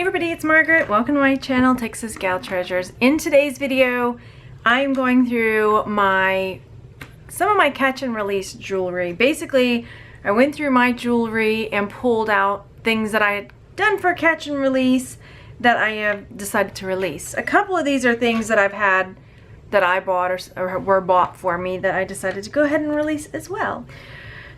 Hey everybody, it's Margaret. Welcome to my channel, Texas Gal Treasures. In today's video, I'm going through some of my catch and release jewelry. Basically, I went through my jewelry and pulled out things that I had done for catch and release that I have decided to release. A couple of these are things that I've had that I bought or were bought for me that I decided to go ahead and release as well.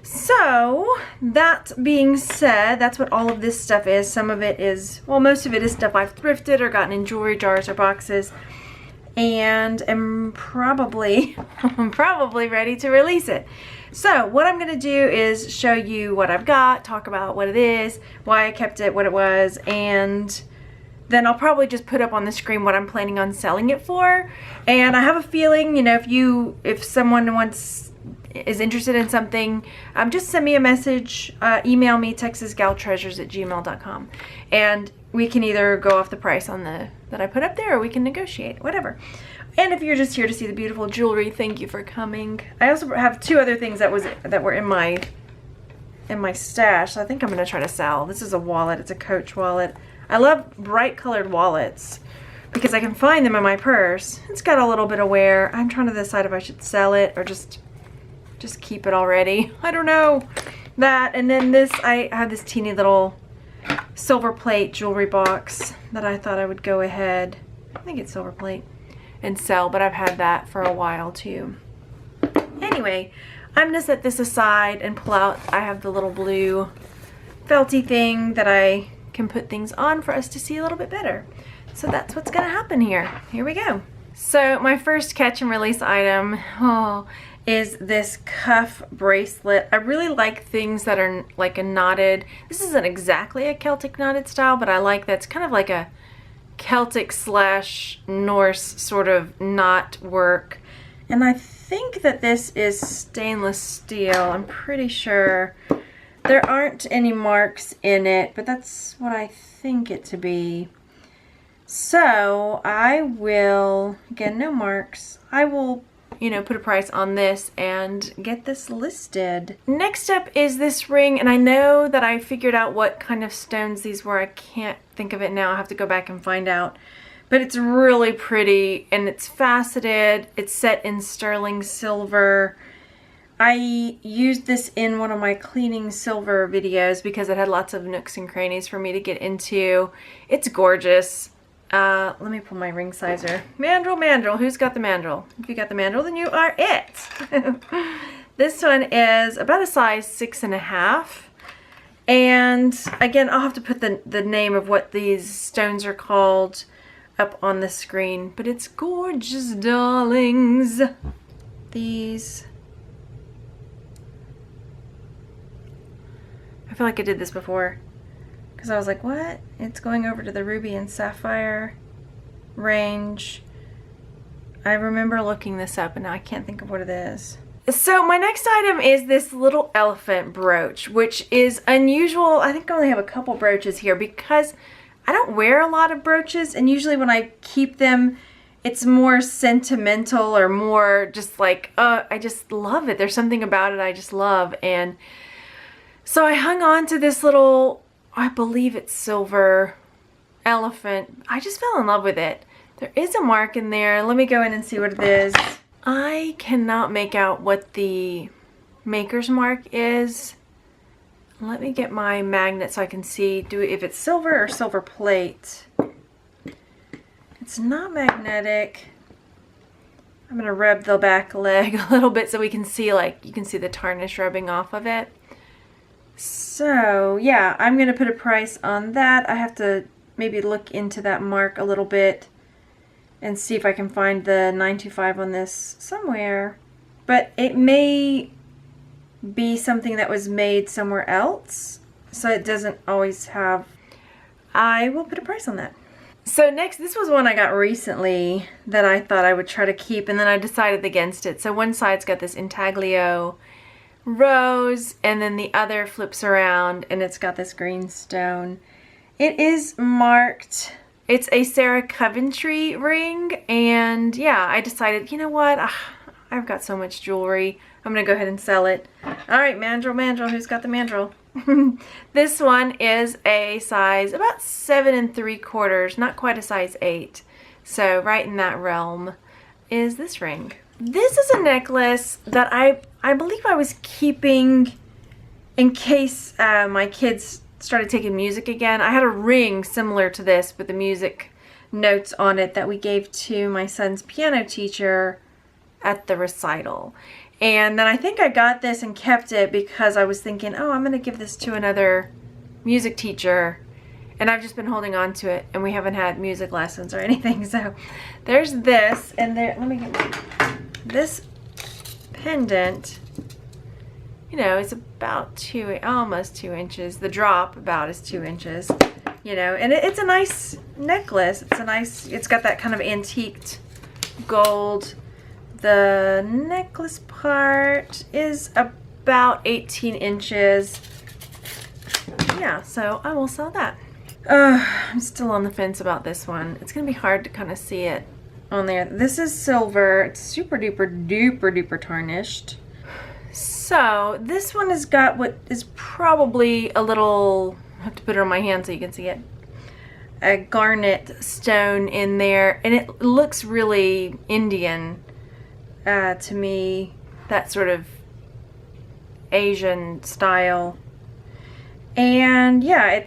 So, that being said, that's what all of this stuff is. Some of it is, well, most of it is stuff I've thrifted or gotten in jewelry jars or boxes, and am probably ready to release it. So, what I'm going to do is show you what I've got, talk about what it is, why I kept it, what it was, and then I'll probably just put up on the screen what I'm planning on selling it for. And I have a feeling, you know, if someone is interested in something, just send me a message, email me texasgaltreasures@gmail.com, and we can either go off the price on that I put up there, or we can negotiate, whatever. And if you're just here to see the beautiful jewelry, thank you for coming. I also have two other things that were in my stash, so I think I'm gonna try to sell. This is a wallet. It's a Coach wallet. I love bright colored wallets because I can find them in my purse. It's got a little bit of wear. I'm trying to decide if I should sell it or just keep it already. I don't know. That, and then this, I have this teeny little silver plate jewelry box that I thought I would go ahead, I think it's silver plate, and sell, but I've had that for a while too. Anyway, I'm gonna set this aside and pull out, I have the little blue felty thing that I can put things on for us to see a little bit better. So that's what's gonna happen here. Here we go. So my first catch and release item, is this cuff bracelet. I really like things that are like a knotted, this isn't exactly a Celtic knotted style, but I like that's kind of like a Celtic slash Norse sort of knot work. And I think that this is stainless steel. I'm pretty sure. There aren't any marks in it, but that's what I think it to be. So I will, again, no marks. I will, you know, put a price on this and get this listed. Next up is this ring, and I know that I figured out what kind of stones these were. I can't think of it now. I have to go back and find out. But it's really pretty, and it's faceted. It's set in sterling silver. I used this in one of my cleaning silver videos because it had lots of nooks and crannies for me to get into. It's gorgeous. Let me pull my ring sizer. Mandrel, who's got the mandrel? If you got the mandrel, then you are it. This one is about a size 6.5. And again, I'll have to put the name of what these stones are called up on the screen. But it's gorgeous, darlings. These. I feel like I did this before. Because I was like, what? It's going over to the ruby and sapphire range. I remember looking this up and now I can't think of what it is. So my next item is this little elephant brooch, which is unusual. I think I only have a couple brooches here because I don't wear a lot of brooches, and usually when I keep them, it's more sentimental or more just like, I just love it. There's something about it I just love. And so I hung on to this little, I believe it's silver elephant. I just fell in love with it. There is a mark in there. Let me go in and see what it is. I cannot make out what the maker's mark is. Let me get my magnet so I can see if it's silver or silver plate. It's not magnetic. I'm gonna rub the back leg a little bit so we can see, like, you can see the tarnish rubbing off of it. So yeah, I'm gonna put a price on that. I have to maybe look into that mark a little bit and see if I can find the 925 on this somewhere. But it may be something that was made somewhere else, so it doesn't always have. I will put a price on that. So next, this was one I got recently that I thought I would try to keep, and then I decided against it. So one side's got this intaglio rose, and then the other flips around and it's got this green stone. It is marked, it's a Sarah Coventry ring, and yeah, I decided, you know what, I've got so much jewelry, I'm gonna go ahead and sell it. All right, mandrel, who's got the mandrel? This one is a size about 7 3/4, not quite a size 8. So right in that realm is this ring. This is a necklace that I believe I was keeping in case my kids started taking music again. I had a ring similar to this with the music notes on it that we gave to my son's piano teacher at the recital. And then I think I got this and kept it because I was thinking, oh, I'm going to give this to another music teacher. And I've just been holding on to it, and we haven't had music lessons or anything. So there's this, and there, let me get this pendant. You know, it's about almost 2 inches. The drop about is 2 inches. You know, and it's a nice necklace. It's got that kind of antiqued gold. The necklace part is about 18 inches. Yeah, so I will sell that. I'm still on the fence about this one. It's gonna be hard to kind of see it on there. This is silver. It's super duper tarnished. So this one has got what is probably a little, I have to put it on my hand so you can see it, a garnet stone in there, and it looks really Indian to me, that sort of Asian style. And yeah,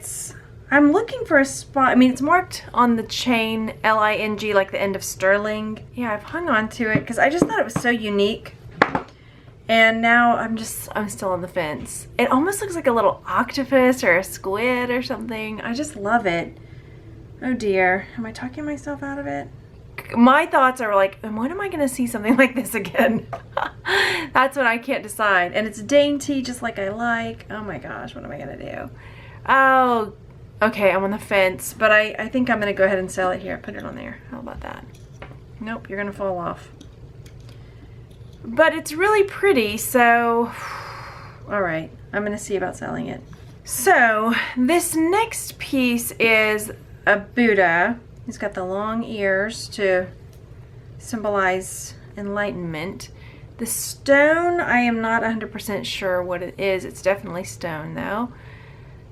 I'm looking for a spot. I mean, it's marked on the chain L-I-N-G, like the end of sterling. Yeah, I've hung on to it because I just thought it was so unique. And now I'm still on the fence. It almost looks like a little octopus or a squid or something. I just love it. Oh dear, am I talking myself out of it? My thoughts are like, when am I gonna see something like this again? That's what I can't decide. And it's dainty, just like I like. Oh my gosh, what am I gonna do? Oh, okay, I'm on the fence, but I think I'm gonna go ahead and sell it here. Put it on there. How about that? Nope, you're gonna fall off. But it's really pretty, so all right, I'm gonna see about selling it. So this next piece is a Buddha. He's got the long ears to symbolize enlightenment. The stone, I am not 100% sure what it is. It's definitely stone though.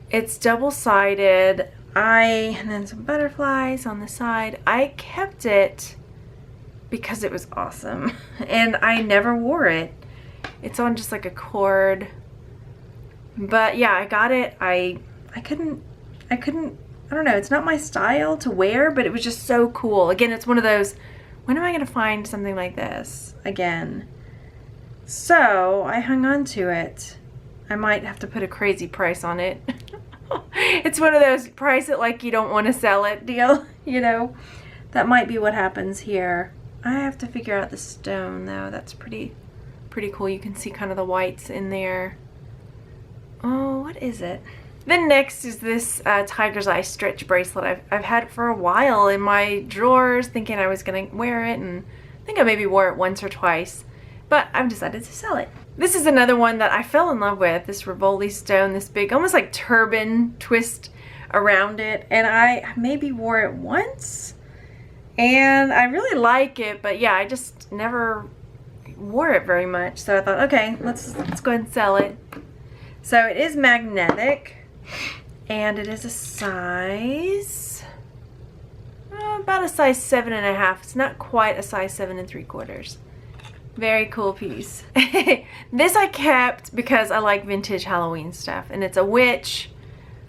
It's double-sided. And then some butterflies on the side. I kept it because it was awesome, and I never wore it. It's on just like a cord. But yeah, I got it. I couldn't, I don't know, it's not my style to wear, but it was just so cool. Again, it's one of those, when am I gonna find something like this again? So I hung on to it. I might have to put a crazy price on it. It's one of those price it like you don't want to sell it deal, you know? That might be what happens here. I have to figure out the stone though. That's pretty cool. You can see kind of the whites in there. Oh, what is it? Then next is this tiger's eye stretch bracelet. I've had it for a while in my drawers, thinking I was gonna wear it, and I think I maybe wore it once or twice, but I've decided to sell it. This is another one that I fell in love with, this Rivoli stone, this big, almost like turban twist around it, and I maybe wore it once, and I really like it, but yeah, I just never wore it very much, so I thought, okay, let's go ahead and sell it. So it is magnetic, and it is a size, about a size 7.5. It's not quite a size 7 3/4. Very cool piece. This I kept because I like vintage Halloween stuff, and it's a witch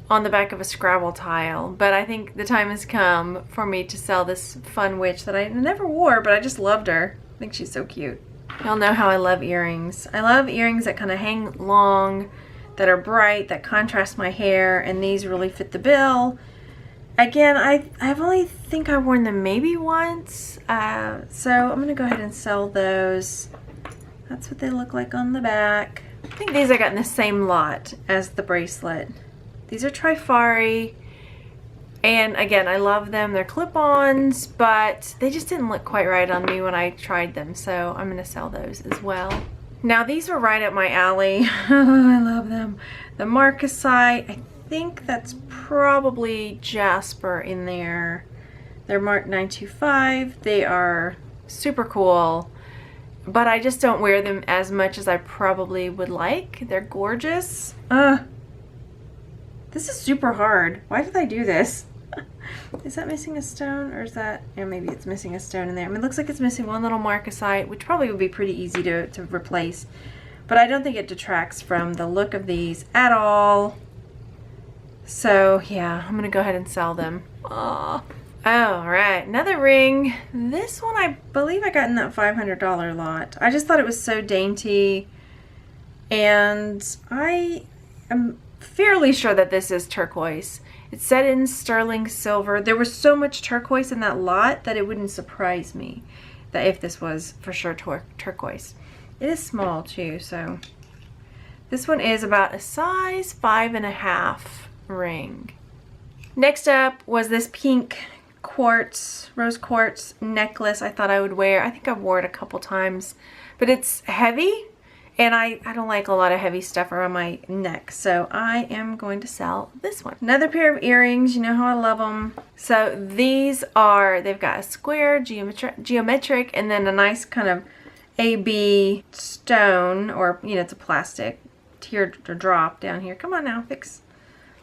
on the back of a Scrabble tile, but I think the time has come for me to sell this fun witch that I never wore, but I just loved her. I think she's so cute. Y'all know how I love earrings. I love earrings that kind of hang long, that are bright, that contrast my hair, and these really fit the bill. Again, I've only think I've worn them maybe once, so I'm gonna go ahead and sell those. That's what they look like on the back. I think these I got in the same lot as the bracelet. These are Trifari, and again, I love them. They're clip-ons, but they just didn't look quite right on me when I tried them, so I'm gonna sell those as well. Now these were right up my alley. I love them. The marcasite, I think that's probably jasper in there. They're marked 925. They are super cool. but I just don't wear them as much as I probably would like. They're gorgeous. This is super hard. Why did I do this? Is that missing a stone, or is that, yeah, maybe it's missing a stone in there. I mean, it looks like it's missing one little marcasite, which probably would be pretty easy to replace, but I don't think it detracts from the look of these at all. So yeah, I'm gonna go ahead and sell them. Oh, all right, another ring. This one I believe I got in that $500 lot. I just thought it was so dainty, and I am fairly sure that this is turquoise. It's set in sterling silver. There was so much turquoise in that lot that it wouldn't surprise me that if this was for sure turquoise. It is small too, so this one is about a size 5.5 ring. Next up was this pink quartz, rose quartz necklace I thought I would wear. I think I've worn it a couple times, but it's heavy. And I don't like a lot of heavy stuff around my neck, so I am going to sell this one. Another pair of earrings, you know how I love them. So these are, they've got a square, geometric, and then a nice kind of AB stone, or, you know, it's a plastic teardrop down here. Come on now, fix.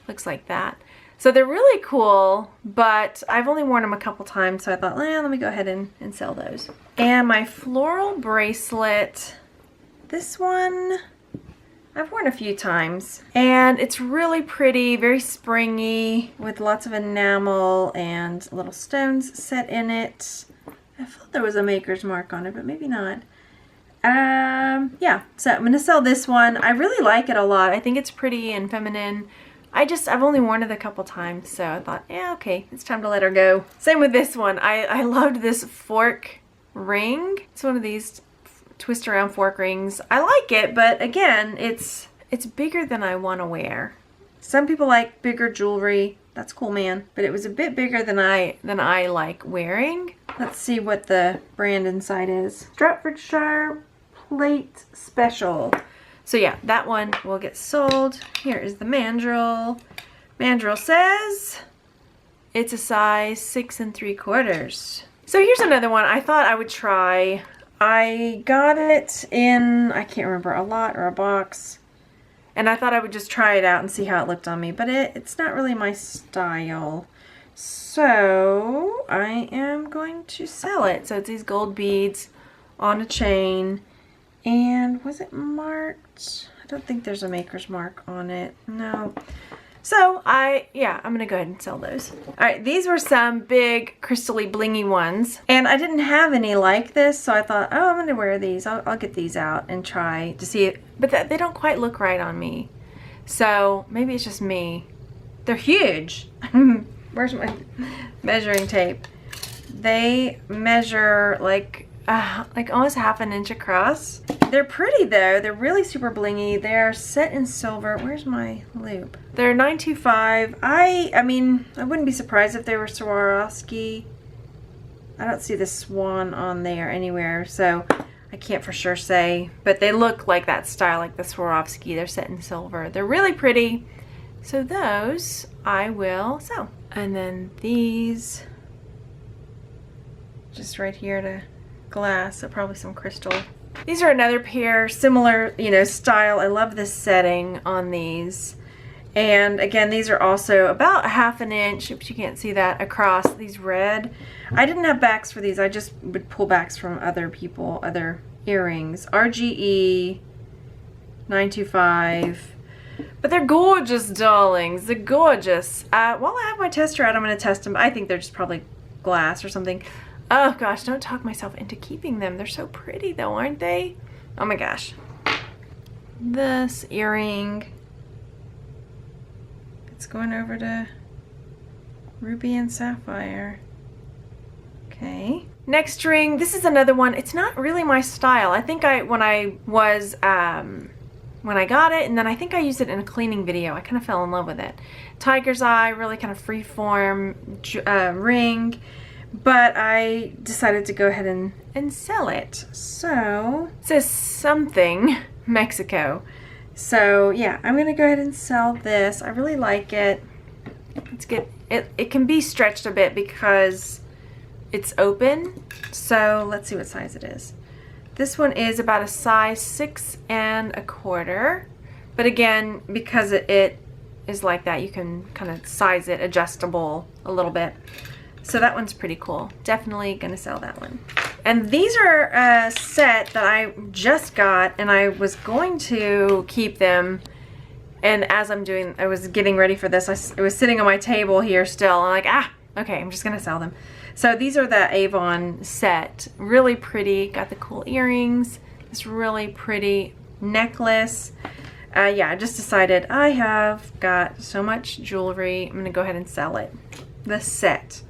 Looks like that. So they're really cool, but I've only worn them a couple times, so I thought, let me go ahead and sell those. And my floral bracelet. This one I've worn a few times, and it's really pretty, very springy, with lots of enamel and little stones set in it. I thought there was a maker's mark on it, but maybe not. Yeah, so I'm gonna sell this one. I really like it a lot. I think it's pretty and feminine. I've only worn it a couple times, so I thought, yeah, okay, it's time to let her go. Same with this one. I loved this fork ring. It's one of these twist around fork rings. I like it, but again, it's bigger than I want to wear. Some people like bigger jewelry. That's cool, man. But it was a bit bigger than I like wearing. Let's see what the brand inside is. Stratfordshire Plate Special. So yeah, that one will get sold. Here is the mandrel. Mandrel says it's a size 6 3/4. So here's another one I thought I would try. I got it in, I can't remember, a lot or a box, and I thought I would just try it out and see how it looked on me, but it's not really my style. So I am going to sell it. So it's these gold beads on a chain, and was it marked? I don't think there's a maker's mark on it. No. So I'm gonna go ahead and sell those. All right, these were some big crystally blingy ones, and I didn't have any like this, so I thought, oh, I'm gonna wear these. I'll get these out and try to see it, but they don't quite look right on me. So maybe it's just me. They're huge. Where's my measuring tape? They measure like almost 1/2 inch across. They're pretty though. They're really super blingy. They're set in silver. Where's my loop? They're $9.25. I mean, I wouldn't be surprised if they were Swarovski. I don't see the swan on there anywhere, so I can't for sure say. But they look like that style, like the Swarovski. They're set in silver. They're really pretty. So those I will sell. And then these, just right here to glass, so probably some crystal. These are another pair, similar, you know, style. I love this setting on these. And again, these are also about 1/2 inch, but you can't see that, across. These red. I didn't have backs for these. I just would pull backs from other people, other earrings. RGE 925. But they're gorgeous, darlings. They're gorgeous. While I have my tester out, I'm going to test them. I think they're just probably glass or something. Oh gosh, don't talk myself into keeping them. They're so pretty though, aren't they? Oh my gosh. This earring, it's going over to ruby and sapphire. Okay. Next ring, this is another one. It's not really my style. I think when I got it, and then I think I used it in a cleaning video, I kind of fell in love with it. Tiger's eye, really kind of freeform ring. But I decided to go ahead and sell it. So it says something Mexico. So yeah, I'm gonna go ahead and sell this. I really like it. It's good. It can be stretched a bit because it's open. So let's see what size it is. This one is about a size 6 1/4. But again, because it is like that, you can kind of size it adjustable a little bit. So that one's pretty cool. Definitely gonna sell that one. And these are a set that I just got, and I was going to keep them. And as I was getting ready for this, it was sitting on my table here still. I'm like, okay, I'm just gonna sell them. So these are the Avon set. Really pretty, got the cool earrings, this really pretty necklace. Yeah, I just decided I have got so much jewelry, I'm gonna go ahead and sell it. The set.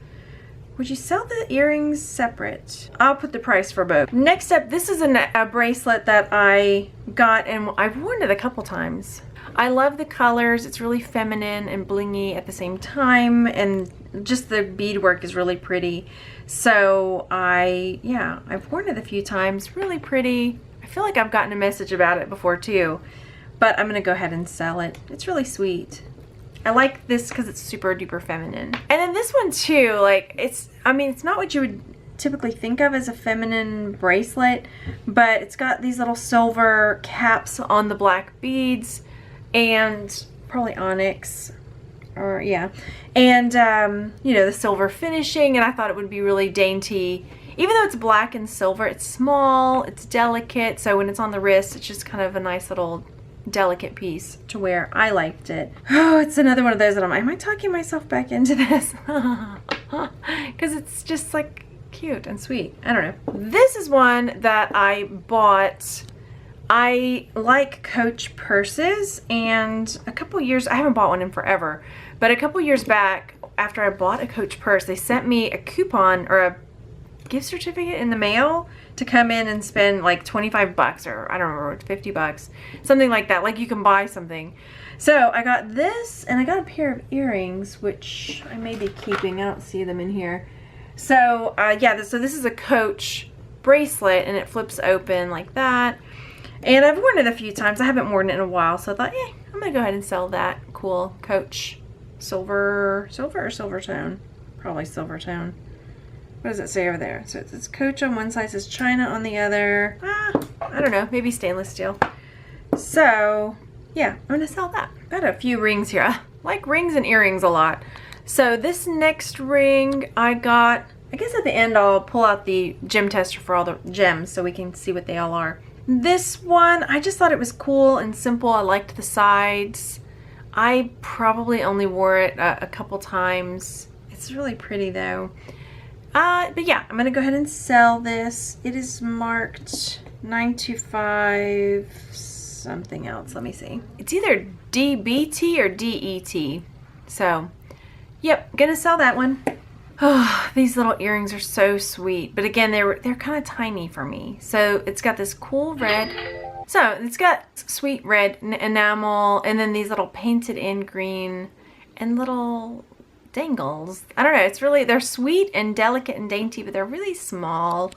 Would you sell the earrings separate? I'll put the price for both. Next up, this is a bracelet that I got, and I've worn it a couple times. I love the colors. It's really feminine and blingy at the same time, and just the beadwork is really pretty. So I've worn it a few times. Really pretty. I feel like I've gotten a message about it before too, but I'm gonna go ahead and sell it. It's really sweet. I like this because it's super duper feminine. And then this one too, like it's not what you would typically think of as a feminine bracelet, but it's got these little silver caps on the black beads, and probably onyx, or yeah, and you know, the silver finishing, and I thought it would be really dainty. Even though it's black and silver, it's small, it's delicate, so when it's on the wrist, it's just kind of a nice little delicate piece to wear. I liked it. Oh, it's another one of those that am I talking myself back into this? Because it's just like cute and sweet. I don't know. This is one that I bought. I like Coach purses, and a couple years, I haven't bought one in forever, but a couple years back, after I bought a Coach purse, they sent me a coupon or a gift certificate in the mail to come in and spend like 25 bucks, or I don't remember, 50 bucks, something like that. Like you can buy something. So I got this, and I got a pair of earrings, which I may be keeping. I don't see them in here. So yeah, so this is a Coach bracelet, and it flips open like that. And I've worn it a few times. I haven't worn it in a while, so I thought, I'm gonna go ahead and sell that cool Coach silver or silver tone. Probably silver tone. What does it say over there? So it's Coach on one side, it says China on the other. I don't know, maybe stainless steel. So yeah, I'm gonna sell that. Got a few rings here. I like rings and earrings a lot. So this next ring I got, I guess at the end I'll pull out the gem tester for all the gems so we can see what they all are. This one, I just thought it was cool and simple. I liked the sides. I probably only wore it a couple times. It's really pretty though. But yeah, I'm gonna go ahead and sell this. It is marked 925 something else. Let me see. It's either DBT or DET. So, yep, gonna sell that one. Oh, these little earrings are so sweet. But again, they're kind of tiny for me. So it's got this cool red. So it's got sweet red enamel, and then these little painted in green and little dangles. I don't know, it's really, they're sweet and delicate and dainty, but they're really small.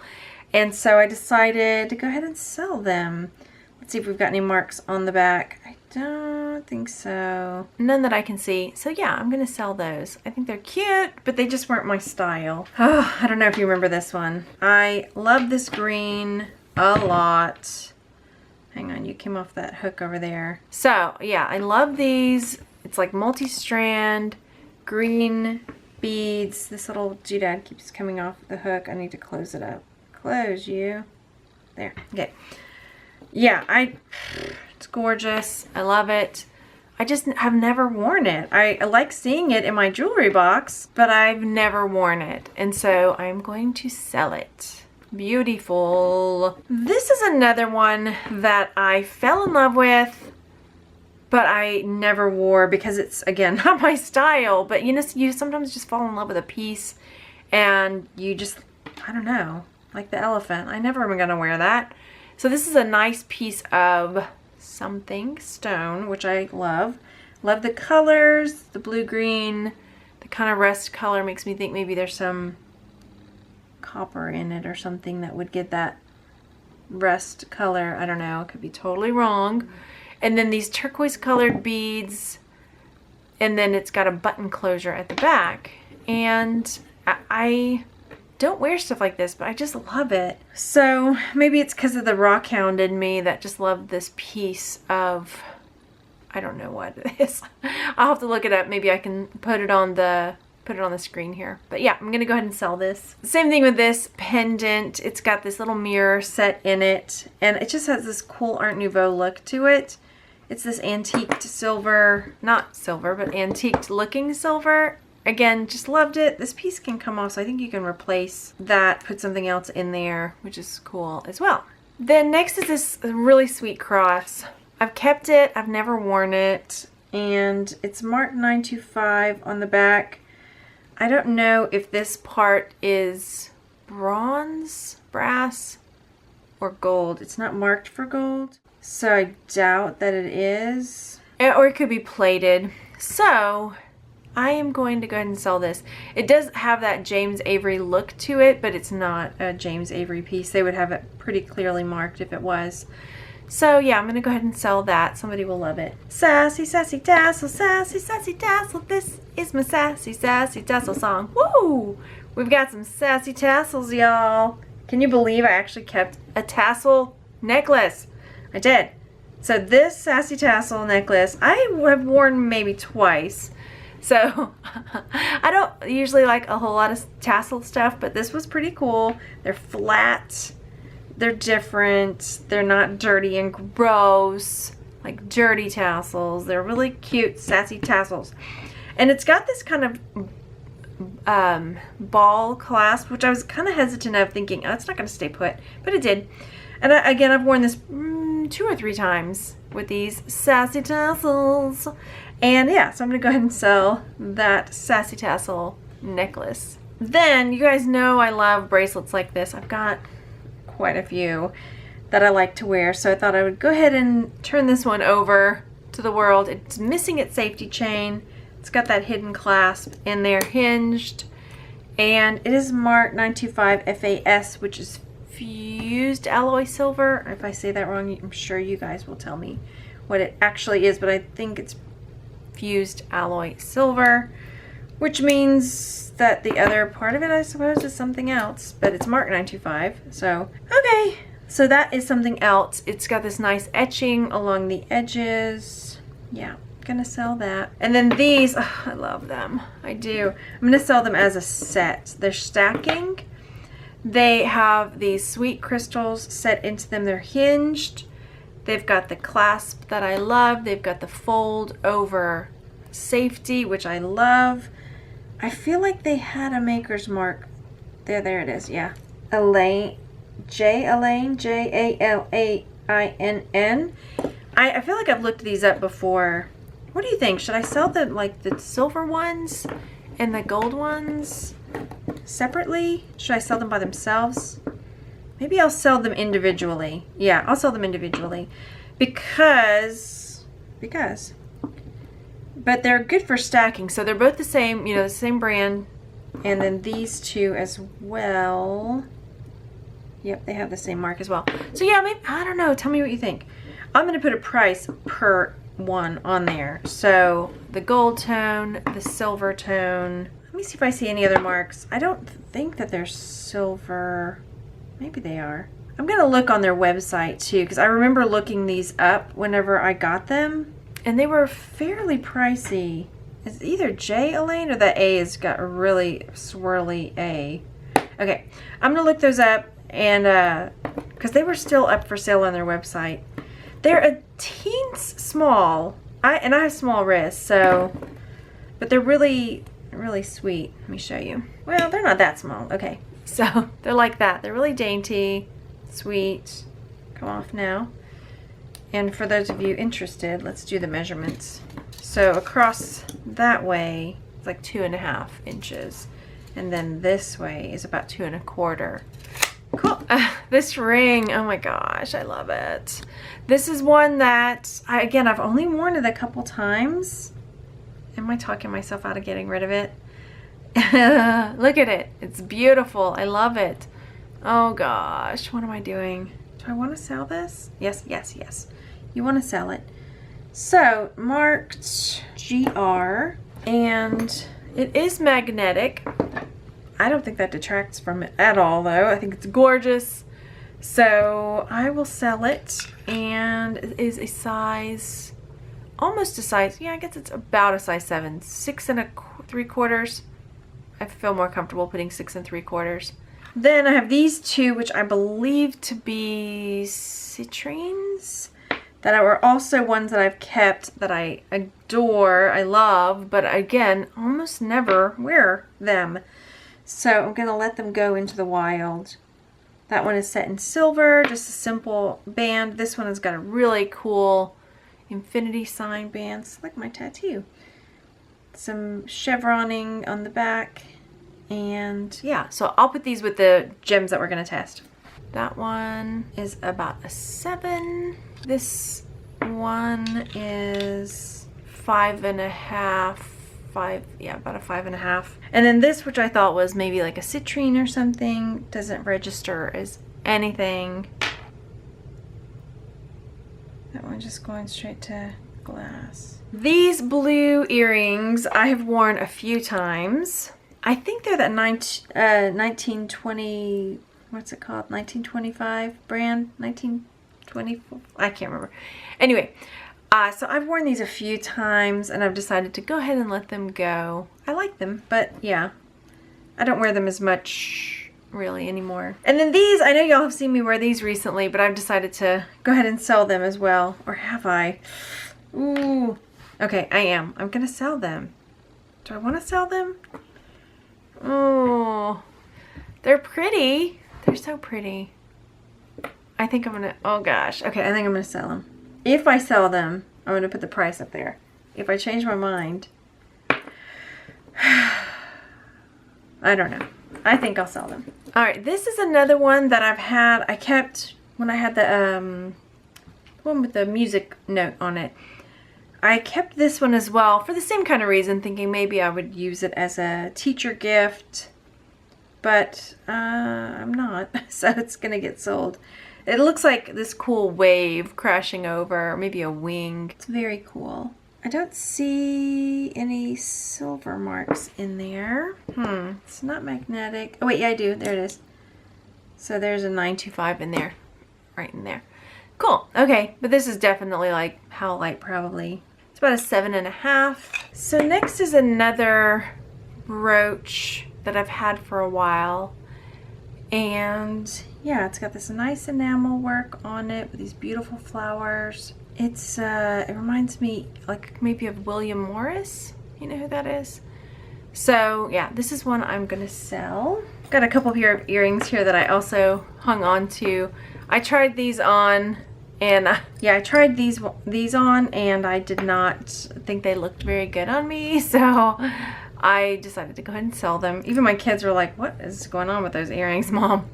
And so I decided to go ahead and sell them. Let's see if we've got any marks on the back. I don't think so. None that I can see. So yeah, I'm gonna sell those. I think they're cute, but they just weren't my style. Oh, I don't know if you remember this one. I love this green a lot. Hang on, you came off that hook over there. So yeah, I love these. It's like multi-strand green beads. This little doodad keeps coming off the hook. I need to close it up. Close you. There. Okay. Yeah, it's gorgeous. I love it. I just have never worn it. I like seeing it in my jewelry box, but I've never worn it. And so I'm going to sell it. Beautiful. This is another one that I fell in love with, but I never wore because it's, again, not my style. But you know, you sometimes just fall in love with a piece and you just, I don't know, like the elephant. I never am gonna wear that. So this is a nice piece of something stone, which I love. Love the colors, the blue-green, the kind of rust color makes me think maybe there's some copper in it or something that would get that rust color. I don't know, I could be totally wrong. And then these turquoise colored beads, and then it's got a button closure at the back. And I don't wear stuff like this, but I just love it. So maybe it's because of the rock hound in me that just loved this piece of, I don't know what it is. I'll have to look it up. Maybe I can put it on the screen here. But yeah, I'm gonna go ahead and sell this. Same thing with this pendant. It's got this little mirror set in it, and it just has this cool Art Nouveau look to it. It's this antiqued silver, not silver, but antiqued looking silver. Again, just loved it. This piece can come off, so I think you can replace that, put something else in there, which is cool as well. Then next is this really sweet cross. I've kept it, I've never worn it, and it's marked 925 on the back. I don't know if this part is bronze, brass, or gold. It's not marked for gold, so I doubt that it is. Or it could be plated. So I am going to go ahead and sell this. It does have that James Avery look to it, but it's not a James Avery piece. They would have it pretty clearly marked if it was. So yeah, I'm gonna go ahead and sell that. Somebody will love it. Sassy, sassy, tassel, sassy, sassy, tassel. This is my sassy, sassy, tassel song. Woo! We've got some sassy tassels, y'all. Can you believe I actually kept a tassel necklace? I did. So this sassy tassel necklace, I have worn maybe twice. So I don't usually like a whole lot of tassel stuff, but this was pretty cool. They're flat. They're different. They're not dirty and gross like dirty tassels. They're really cute, sassy tassels. And it's got this kind of ball clasp, which I was kind of hesitant of, thinking, oh, it's not going to stay put, but it did. And again, I've worn this 2 or 3 times with these sassy tassels. And yeah, so I'm going to go ahead and sell that sassy tassel necklace. Then, you guys know I love bracelets like this. I've got quite a few that I like to wear, so I thought I would go ahead and turn this one over to the world. It's missing its safety chain. It's got that hidden clasp in there, hinged, and it is marked 925 FAS, which is fused alloy silver. If I say that wrong, I'm sure you guys will tell me what it actually is, but I think it's fused alloy silver, which means that the other part of it, I suppose, is something else, but it's marked 925, so okay. So that is something else. It's got this nice etching along the edges. Yeah, gonna sell that. And then these, oh, I love them. I do. I'm gonna sell them as a set. They're stacking. They have these sweet crystals set into them. They're hinged. They've got the clasp that I love. They've got the fold over safety, which I love. I feel like they had a maker's mark. There it is, yeah. Elaine, J-Elaine, J-A-L-A-I-N-N. I feel like I've looked these up before. What do you think? Should I sell the, like, the silver ones and the gold ones separately? Should I sell them by themselves? Maybe I'll sell them individually. Yeah, I'll sell them individually because but they're good for stacking. So they're both the same, you know, the same brand. And then these two as well. Yep, they have the same mark as well. So yeah, maybe, I don't know. Tell me what you think. I'm going to put a price per one on there. So the gold tone, the silver tone. Let me see if I see any other marks. I don't think that they're silver. Maybe they are. I'm going to look on their website too, because I remember looking these up whenever I got them. And they were fairly pricey. It's either J-Elaine or the A has got a really swirly A. Okay, I'm going to look those up, and because they were still up for sale on their website. They're a teens small. I have small wrists, so, but they're really, really sweet. Let me show you. Well, they're not that small. Okay, so they're like that. They're really dainty, sweet. Come off now. And for those of you interested, let's do the measurements. So across that way, it's like 2.5 inches. And then this way is about 2 1/4. Cool. This ring, oh my gosh, I love it. This is one that, again, I've only worn it a couple times. Am I talking myself out of getting rid of it? Look at it. It's beautiful. I love it. Oh gosh, what am I doing? Do I want to sell this? Yes, yes, yes. You want to sell it. So, marked GR, and it is magnetic. I don't think that detracts from it at all though. I think it's gorgeous. So I will sell it, and it is a size, almost a size, yeah, I guess it's about a size 7, 6 3/4. I feel more comfortable putting 6 3/4. Then I have these two, which I believe to be citrines, that are also ones that I've kept that I adore, I love, but again, almost never wear them. So I'm gonna let them go into the wild. That one is set in silver, just a simple band. This one has got a really cool infinity sign band. It's like my tattoo. Some chevroning on the back. And yeah, so I'll put these with the gems that we're gonna test. That one is about a 7. This one is 5.5. Yeah, about a 5.5. And then this, which I thought was maybe like a citrine or something, doesn't register as anything. That one just going straight to glass. These blue earrings I have worn a few times. I think they're that 1920, what's it called? 1925 brand? 1924? I can't remember. Anyway, so I've worn these a few times and I've decided to go ahead and let them go. I like them, but yeah, I don't wear them as much really anymore. And then these, I know y'all have seen me wear these recently, but I've decided to go ahead and sell them as well. Or have I? Ooh. Okay, I am. I'm gonna sell them. Do I want to sell them? Oh, they're pretty. They're so pretty. I think I'm gonna, oh gosh. Okay, I think I'm gonna sell them. If I sell them, I'm gonna put the price up there. If I change my mind, I don't know. I think I'll sell them. All right, this is another one that I've had. I kept when I had the one with the music note on it. I kept this one as well for the same kind of reason, thinking maybe I would use it as a teacher gift, but I'm not, so it's gonna get sold. It looks like this cool wave crashing over, maybe a wing. It's very cool. I don't see any silver marks in there. It's not magnetic. Oh wait, yeah I do, there it is. So there's a 925 in there, right in there. Cool, okay, but this is definitely like Howlite probably. It's about a 7.5. So next is another brooch that I've had for a while. And yeah, it's got this nice enamel work on it with these beautiful flowers. It's, it reminds me like maybe of William Morris. You know who that is? So yeah, this is one I'm gonna sell. Got a couple pair of earrings here that I also hung on to. I tried these on, and yeah, I tried these on, and I did not think they looked very good on me, so I decided to go ahead and sell them. Even my kids were like, what is going on with those earrings, Mom?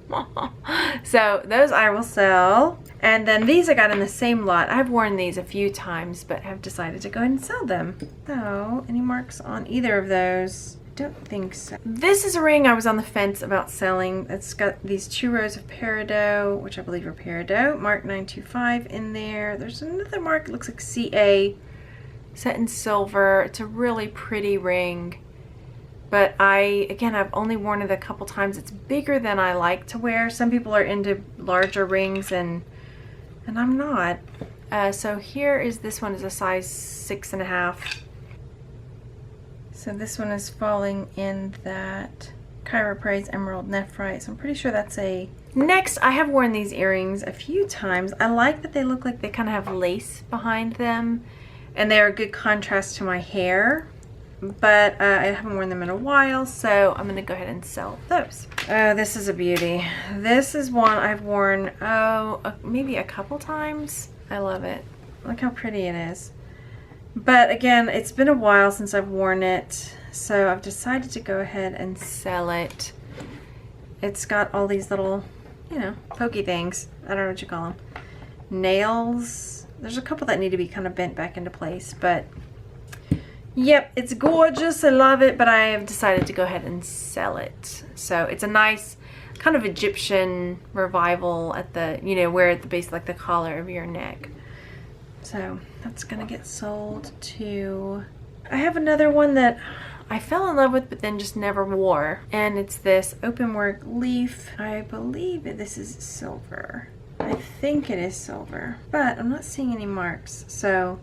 So those I will sell. And then these I got in the same lot. I've worn these a few times, but have decided to go ahead and sell them. So, any marks on either of those? I don't think so. This is a ring I was on the fence about selling. It's got these 2 rows of Peridot, which I believe are Peridot, mark 925 in there. There's another mark, it looks like CA, set in silver. It's a really pretty ring. But again, I've only worn it a couple times. It's bigger than I like to wear. Some people are into larger rings, and I'm not. So here is, this one is a size 6.5. So this one is falling in that Chiroprase Emerald Nephrite. So I'm pretty sure that's a... Next, I have worn these earrings a few times. I like that they look like they kind of have lace behind them, and they're a good contrast to my hair. But I haven't worn them in a while, so I'm gonna go ahead and sell those. Oh, this is a beauty. This is one I've worn, maybe a couple times. I love it. Look how pretty it is. But again, it's been a while since I've worn it, so I've decided to go ahead and sell it. It's got all these little, you know, pokey things. I don't know what you call them. Nails. There's a couple that need to be kind of bent back into place, but yep, it's gorgeous. I love it, but I have decided to go ahead and sell it. So it's a nice kind of Egyptian revival at the, you know, where at the base, like the collar of your neck. So that's gonna get sold too. I have another one that I fell in love with but then just never wore. And it's this open work leaf. I believe this is silver. I think it is silver, but I'm not seeing any marks, so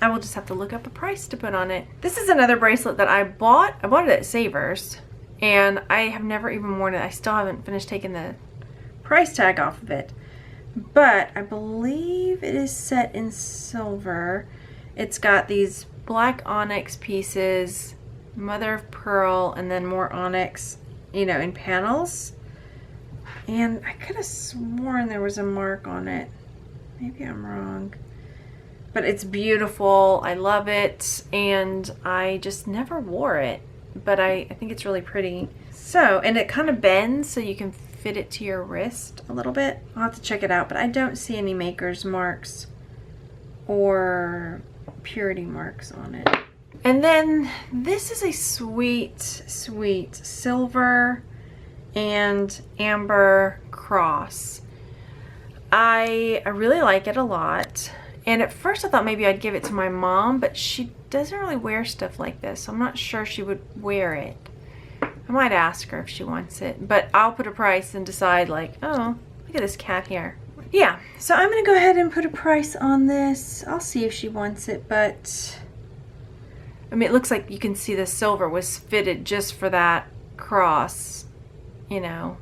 I will just have to look up a price to put on it. This is another bracelet that I bought. I bought it at Savers, and I have never even worn it. I still haven't finished taking the price tag off of it, but I believe it is set in silver. It's got these black onyx pieces, mother of pearl, and then more onyx, you know, in panels. And I could have sworn there was a mark on it. Maybe I'm wrong. But it's beautiful. I love it. And I just never wore it. But I think it's really pretty. So, and it kind of bends so you can fit it to your wrist a little bit. I'll have to check it out. But I don't see any maker's marks or purity marks on it. And then this is a sweet, sweet silver and amber cross. I really like it a lot, and at first I thought maybe I'd give it to my mom, but she doesn't really wear stuff like this, so I'm not sure she would wear it. I might ask her if she wants it, but I'll put a price and decide, like, oh, look at this cat here. Yeah, so I'm gonna go ahead and put a price on this. I'll see if she wants it, but I mean, it looks like you can see the silver was fitted just for that cross, you know,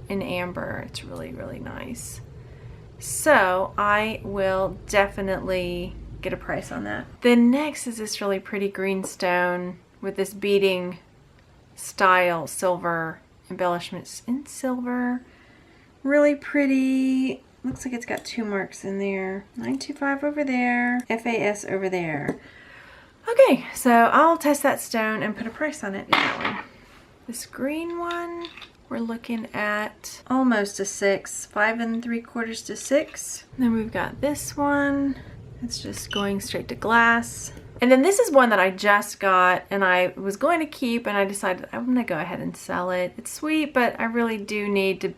in amber. It's really, really nice. So I will definitely get a price on that. Then next is this really pretty green stone with this beading style silver embellishments in silver. Really pretty. Looks like it's got 2 marks in there. 925 over there, FAS over there. Okay, so I'll test that stone and put a price on it. That one. This green one, we're looking at almost a 6, 5 3/4 to 6. Then we've got this one. It's just going straight to glass. And then this is one that I just got and I was going to keep, and I decided I'm gonna go ahead and sell it. It's sweet, but I really do need to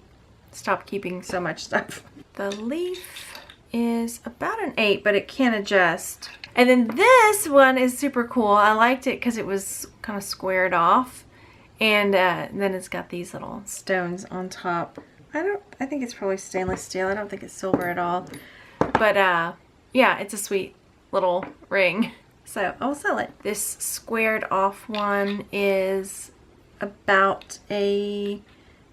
stop keeping so much stuff. The leaf is about an 8, but it can adjust. And then this one is super cool. I liked it because it was kind of squared off. And then it's got these little stones on top. I think it's probably stainless steel. I don't think it's silver at all. But yeah, it's a sweet little ring. So I'll sell it. This squared off one is about a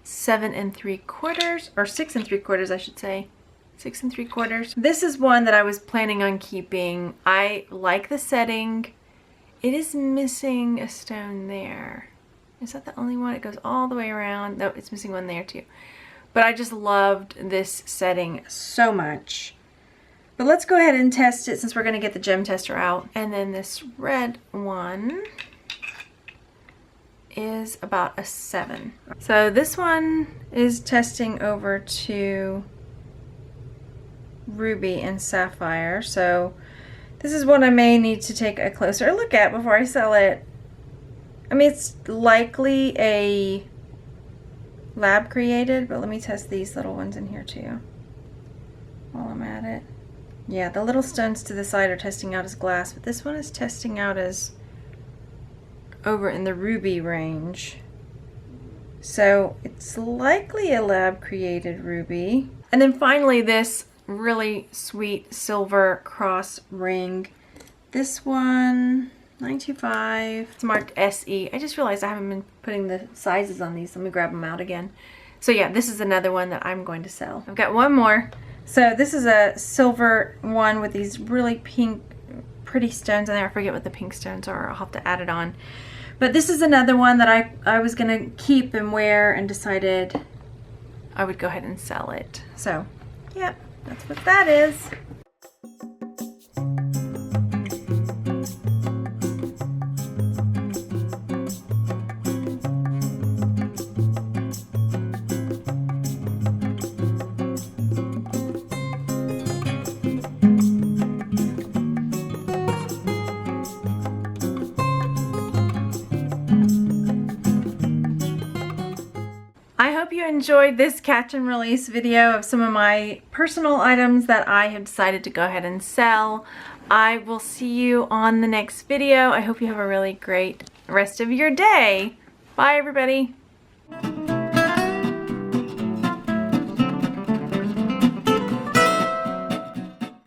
7 3/4, or 6 3/4, I should say. 6 3/4. This is one that I was planning on keeping. I like the setting. It is missing a stone there. Is that the only one? It goes all the way around. No, it's missing one there too. But I just loved this setting so much. But let's go ahead and test it since we're going to get the gem tester out. And then this red one is about a 7. So this one is testing over to ruby and sapphire. So this is what I may need to take a closer look at before I sell it. I mean, it's likely a lab created, but let me test these little ones in here too while I'm at it. Yeah, the little stones to the side are testing out as glass, but this one is testing out as over in the ruby range. So it's likely a lab created ruby. And then finally this really sweet silver cross ring. This one, 925. It's marked SE. I just realized I haven't been putting the sizes on these. Let me grab them out again. So yeah, this is another one that I'm going to sell. I've got one more. So this is a silver one with these really pink, pretty stones in there. I forget what the pink stones are. I'll have to add it on. But this is another one that I was going to keep and wear and decided I would go ahead and sell it. So yeah, that's what that is. you enjoyed this catch and release video of some of my personal items that I have decided to go ahead and sell. I will see you on the next video. I hope you have a really great rest of your day. Bye, everybody.